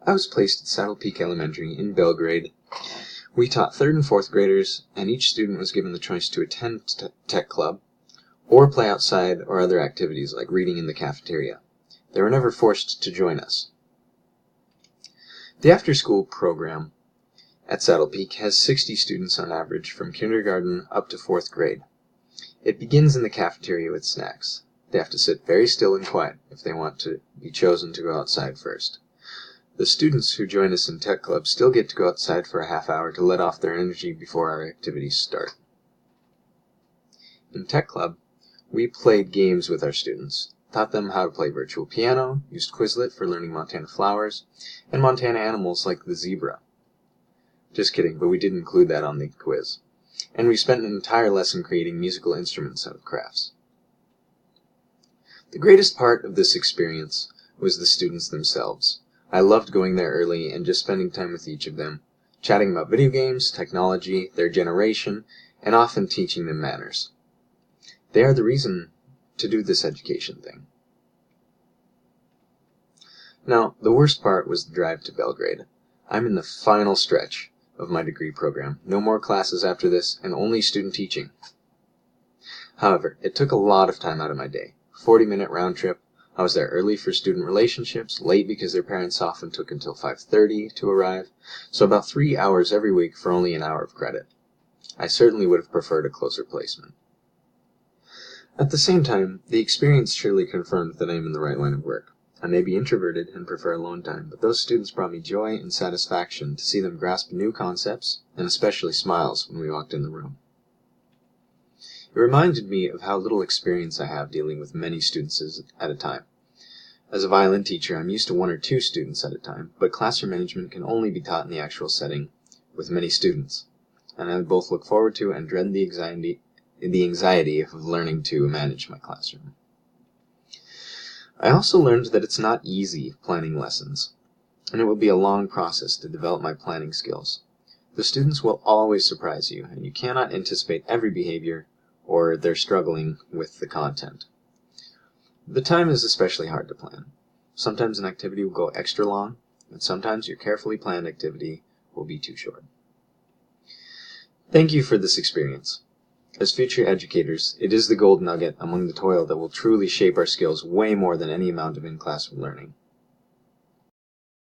I was placed at Saddle Peak Elementary in Belgrade. We taught 3rd and 4th graders, and each student was given the choice to attend tech club, or play outside or other activities like reading in the cafeteria. They were never forced to join us. The after-school program at Saddle Peak has 60 students on average from kindergarten up to 4th grade. It begins in the cafeteria with snacks. They have to sit very still and quiet if they want to be chosen to go outside first. The students who join us in Tech Club still get to go outside for a half hour to let off their energy before our activities start. In Tech Club, we played games with our students, taught them how to play virtual piano, used Quizlet for learning Montana flowers, and Montana animals like the zebra. Just kidding, but we did include that on the quiz. And we spent an entire lesson creating musical instruments out of crafts. The greatest part of this experience was the students themselves. I loved going there early and just spending time with each of them, chatting about video games, technology, their generation, and often teaching them manners. They are the reason to do this education thing. Now, the worst part was the drive to Belgrade. I'm in the final stretch of my degree program. No more classes after this, and only student teaching. However, it took a lot of time out of my day. 40-minute round trip. I was there early for student relationships, late because their parents often took until 5:30 to arrive, so about 3 hours every week for only an hour of credit. I certainly would have preferred a closer placement. At the same time, the experience surely confirmed that I am in the right line of work. I may be introverted and prefer alone time, but those students brought me joy and satisfaction to see them grasp new concepts, and especially smiles when we walked in the room. It reminded me of how little experience I have dealing with many students at a time. As a violin teacher, I'm used to 1 or 2 students at a time, but classroom management can only be taught in the actual setting with many students, and I both look forward to and dread the anxiety of learning to manage my classroom. I also learned that it's not easy planning lessons, and it will be a long process to develop my planning skills. The students will always surprise you, and you cannot anticipate every behavior or their struggling with the content. The time is especially hard to plan. Sometimes an activity will go extra long, and sometimes your carefully planned activity will be too short. Thank you for this experience. As future educators, it is the gold nugget among the toil that will truly shape our skills way more than any amount of in-classroom learning.